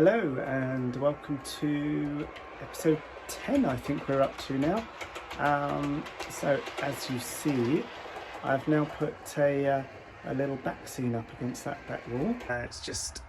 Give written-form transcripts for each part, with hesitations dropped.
Hello and welcome to episode 10, I think we're up to now. So as you see, I've now put a little back scene up against that back wall. It's just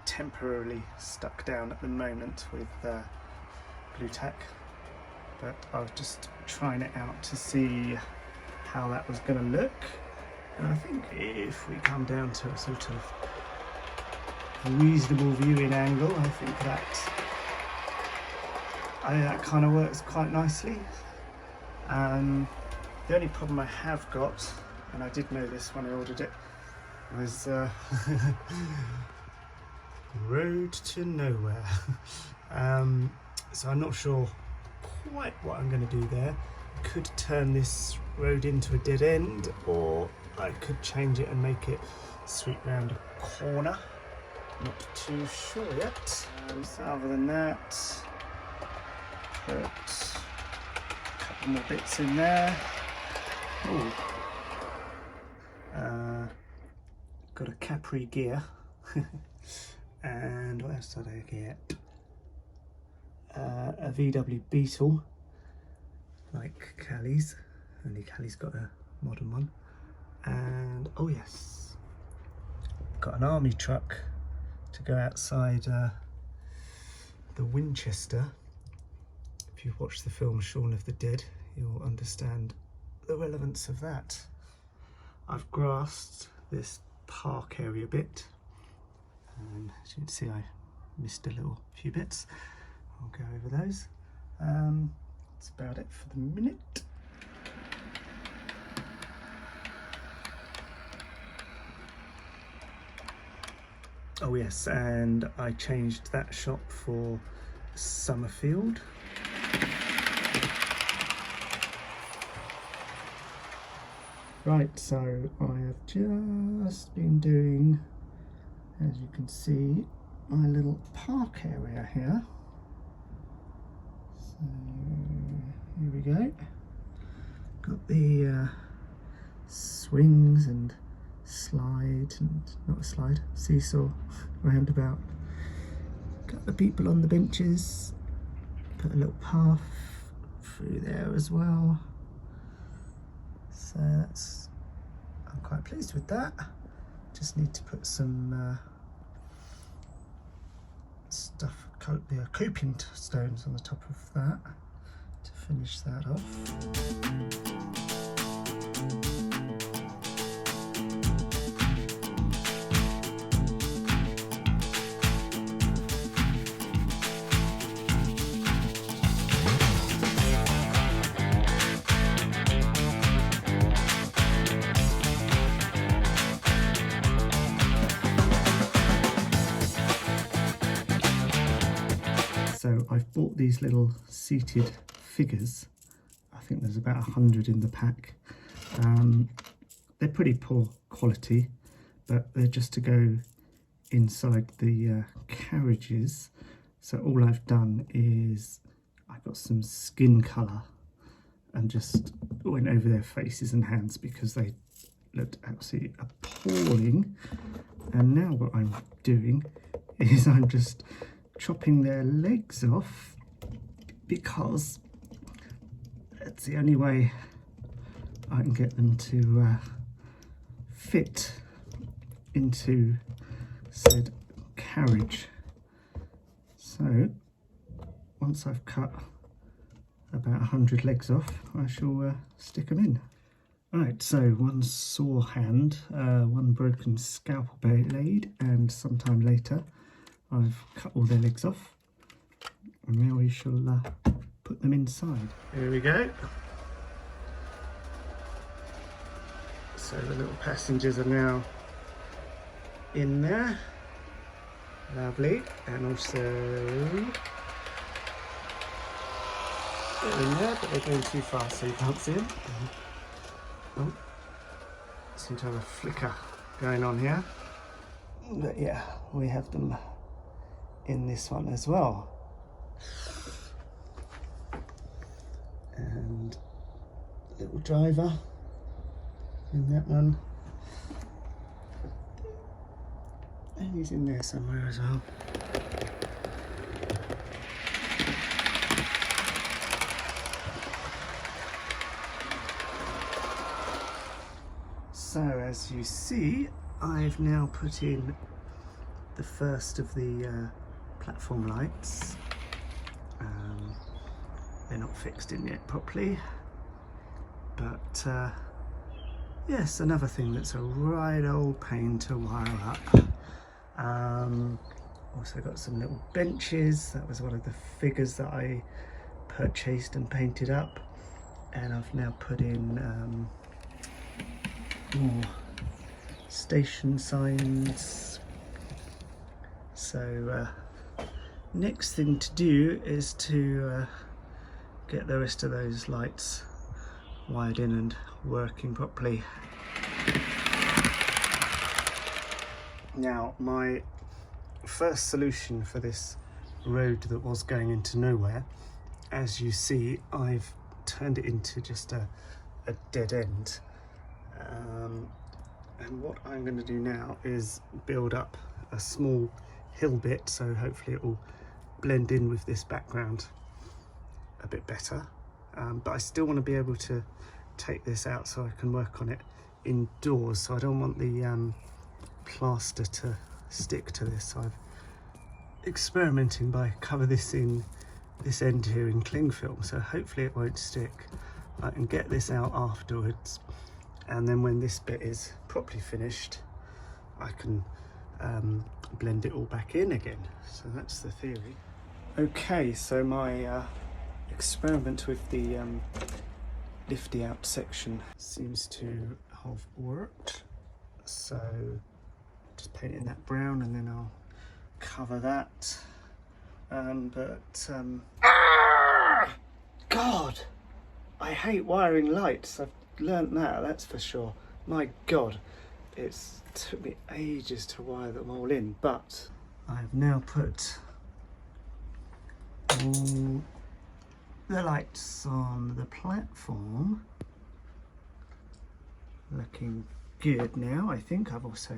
temporarily stuck down at the moment with glue tack, but I was just trying it out to see how that was going to look. And I think if we come down to a sort of reasonable viewing angle, I think that kind of works quite nicely. The only problem I have got, and I did know this when I ordered it, was road to nowhere. So I'm not sure quite what I'm going to do there. I could turn this road into a dead end, or I could change it and make it sweep round a corner. Not too sure yet. So other than that, put a couple more bits in there. Ooh. Got a Capri gear. And what else did I get? A VW Beetle, like Callie's, only Callie's got a modern one. And oh yes, got an army truck to go outside the Winchester. If you've watched the film Shaun of the Dead, you'll understand the relevance of that. I've grassed this park area a bit, and as you can see I missed a few bits. I'll go over those. That's about it for the minute. Oh yes, and I changed that shop for Summerfield. Right, so I have just been doing, as you can see, my little park area here. So here we go. Got the swings and slide, and not a slide, seesaw roundabout. Got the people on the benches, put a little path through there as well. So that's, I'm quite pleased with that. Just need to put some stuff, coping stones on the top of that to finish that off. So I've bought these little seated figures. I think there's about 100 in the pack. They're pretty poor quality, but they're just to go inside the carriages. So all I've done is I got some skin colour and just went over their faces and hands because they looked absolutely appalling. And now what I'm doing is I'm just chopping their legs off, because that's the only way I can get them to fit into said carriage. So once I've cut about 100 legs off, I shall stick them in. Right, so one sore hand, one broken scalpel blade, and sometime later I've cut all their legs off, and now we shall put them inside. Here we go. So the little passengers are now in there. Lovely. And also they're in there, but they're going too fast so you can't see them. Oh, seem to have a flicker going on here. But yeah, we have them in this one as well. And little driver in that one. And he's in there somewhere as well. As you see, I've now put in the first of the platform lights. They're not fixed in yet properly, but yes, another thing that's a right old pain to wire up. Also got some little benches. That was one of the figures that I purchased and painted up, and I've now put in more station signs. So next thing to do is to get the rest of those lights wired in and working properly. Now, my first solution for this road that was going into nowhere, as you see, I've turned it into just a dead end. And what I'm going to do now is build up a small hill bit, so hopefully it will blend in with this background a bit better. But I still want to be able to take this out so I can work on it indoors, so I don't want the plaster to stick to this. So I'm experimenting by cover this in this end here in cling film, so hopefully it won't stick. I can get this out afterwards, and then when this bit is properly finished I can blend it all back in again. So that's the theory. Okay, so my experiment with the lifty out section seems to have worked. So just paint in that brown and then I'll cover that. God, I hate wiring lights. I've learnt that, that's for sure. My God, it took me ages to wire them all in, but I've now put all the lights on the platform. Looking good now, I think. I've also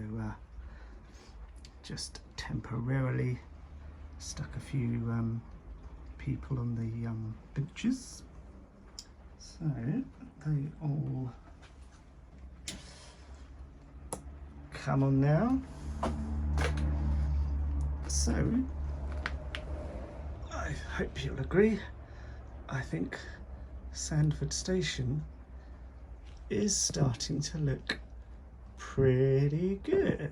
just temporarily stuck a few people on the benches. So they all come on now. So I hope you'll agree, I think Sandford Station is starting to look pretty good.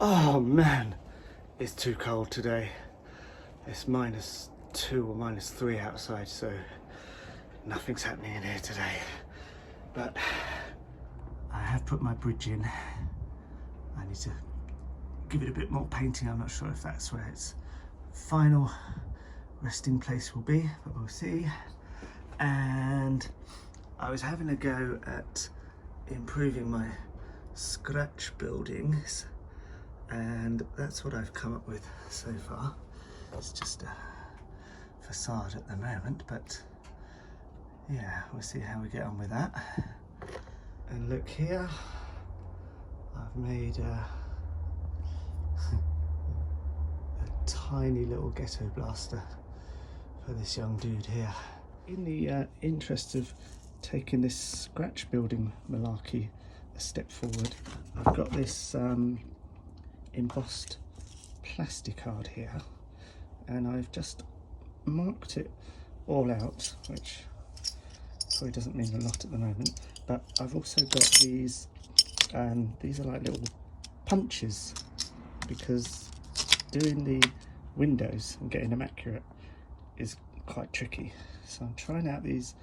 Oh man, it's too cold today. It's -2 or -3 outside, so nothing's happening in here today. But I have put my bridge in. I need to give it a bit more painting. I'm not sure if that's where its final resting place will be, but we'll see. And I was having a go at improving my scratch buildings, and that's what I've come up with so far. It's just a facade at the moment, but yeah, we'll see how we get on with that. And look here, I've made a tiny little ghetto blaster for this young dude here. In the interest of taking this scratch building malarkey a step forward, I've got this embossed plastic card here, and I've just marked it all out, which probably doesn't mean a lot at the moment, but I've also got these are like little punches, because doing the windows and getting them accurate is quite tricky. So I'm trying out these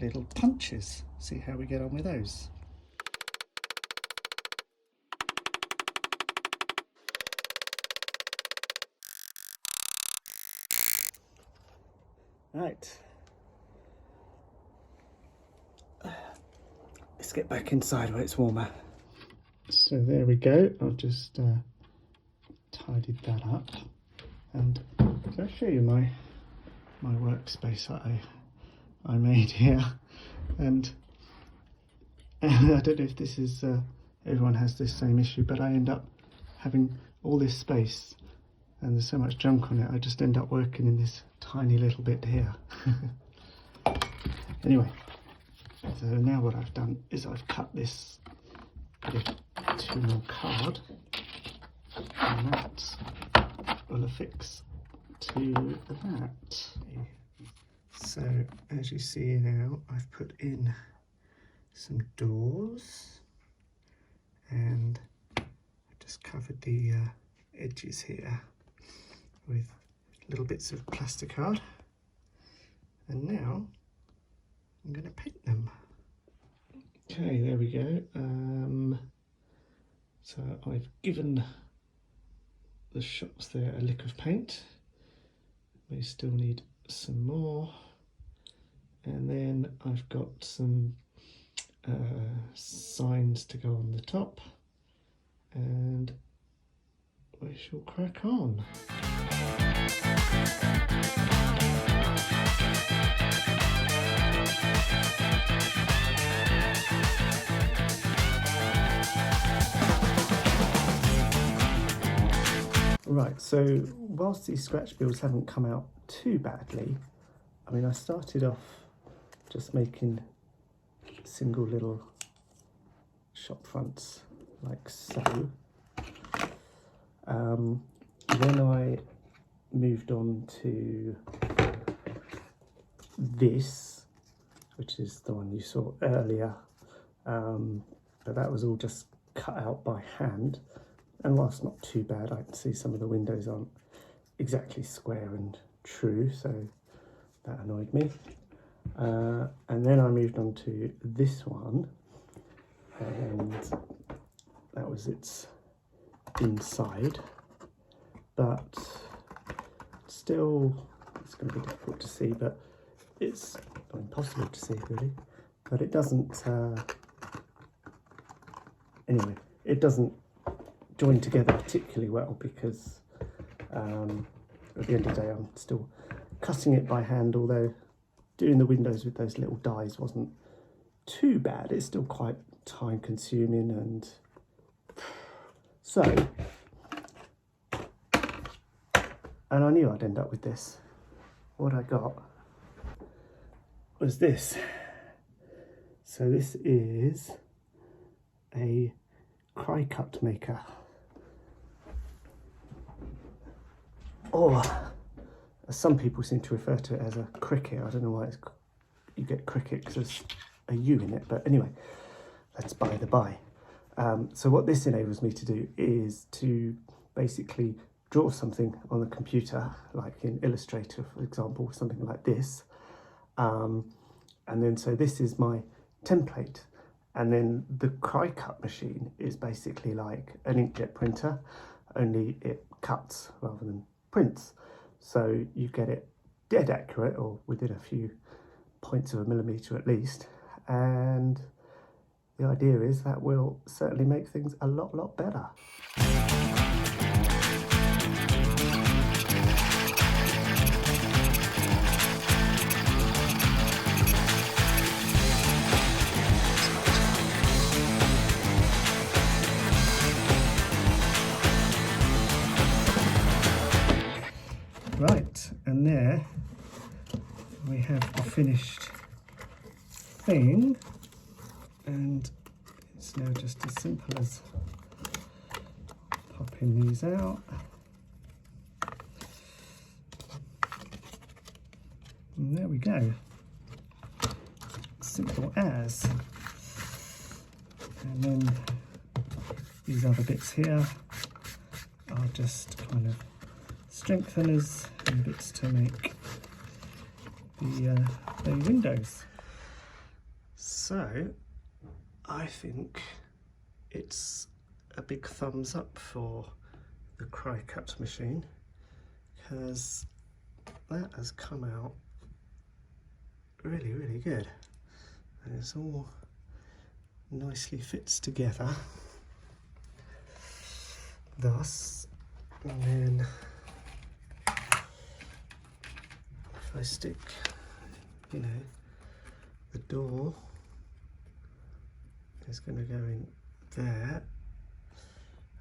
little punches, see how we get on with those. Right, let's get back inside where it's warmer. So there we go, I've just tidied that up, and can I show you my workspace that I made here? And I don't know if this is everyone has this same issue, but I end up having all this space and there's so much junk on it, I just end up working in this tiny little bit here. Anyway, so now what I've done is I've cut this bit of 2mm card, and that will affix to that. So as you see now, I've put in some doors, and I've just covered the edges here with little bits of plastic card, and now I'm going to paint them. Okay, there we go. So I've given the shops there a lick of paint. May still need some more, and then I've got some signs to go on the top, and we shall crack on. Right, so whilst these scratch builds haven't come out too badly, I mean, I started off just making single little shop fronts like so. Then I moved on to this, which is the one you saw earlier, but that was all just cut out by hand, and whilst not too bad, I can see some of the windows aren't exactly square and true, so that annoyed me. And then I moved on to this one, and that was its inside, but still it's going to be difficult to see, but it's impossible to see really, but it doesn't anyway, it doesn't join together particularly well, because at the end of the day I'm still cutting it by hand, although doing the windows with those little dies wasn't too bad. It's still quite time consuming, and so, and I knew I'd end up with this. What I got was this. So this is a cry cut maker, or as some people seem to refer to it as a cricket. I don't know why you get cricket because there's a U in it, but anyway, that's by the by. So what this enables me to do is to basically draw something on the computer, like in Illustrator, for example, something like this. And then, so this is my template. And then the cry cut machine is basically like an inkjet printer, only it cuts rather than prints. So you get it dead accurate, or within a few points of a millimetre at least. And the idea is that will certainly make things a lot better. Right, and there we have the finished thing, and it's now just as simple as popping these out, and there we go, simple as. And then these other bits here are just kind of strengtheners and bits to make the windows. So I think it's a big thumbs up for the cry cut machine, because that has come out really, really good. And it's all nicely fits together. Thus, and then if I stick, you know, the door is going to go in there,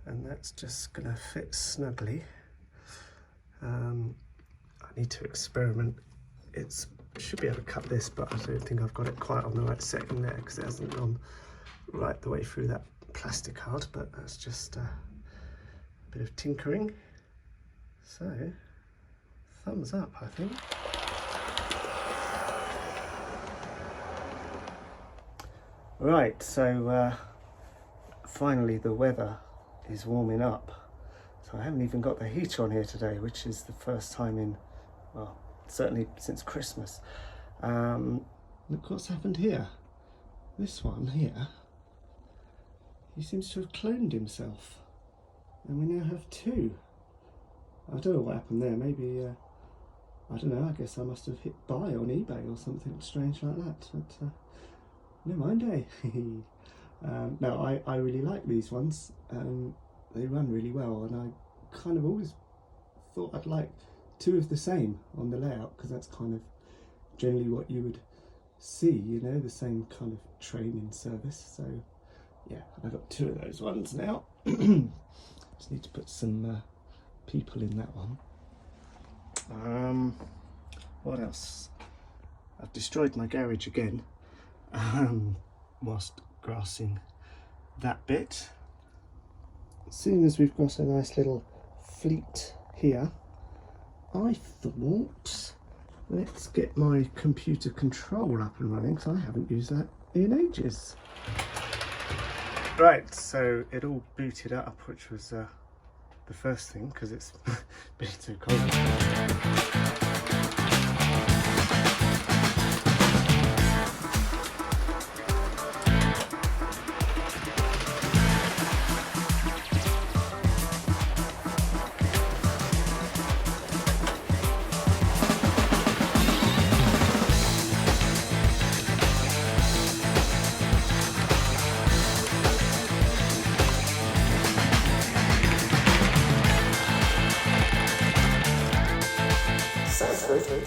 and that's just going to fit snugly. I need to experiment. I should be able to cut this, but I don't think I've got it quite on the right setting there because it hasn't gone right the way through that plastic card, but that's just a bit of tinkering. So, thumbs up, I think. Right, so finally the weather is warming up. So I haven't even got the heater on here today, which is the first time in, well, certainly since Christmas. Look what's happened here. This one here, he seems to have cloned himself. And we now have two. I don't know what happened there. Maybe, I don't know, I guess I must have hit buy on eBay or something strange like that. But never mind, eh? No, I really like these ones. They run really well, and I kind of always thought I'd like two of the same on the layout, because that's kind of generally what you would see, you know, the same kind of training service. So yeah, I've got two of those ones now. Just need to put some people in that one. What else? I've destroyed my garage again whilst grassing that bit. Seeing as we've got a nice little fleet here, I thought, let's get my computer control up and running, because I haven't used that in ages. Right, so it all booted up, which was the first thing, because it's been too cold.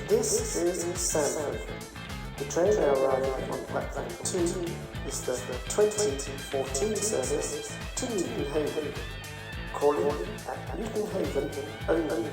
This is Sanford. The train now arriving on platform 2 is the 2014 service to Newton Haven. Calling at Newton Haven only.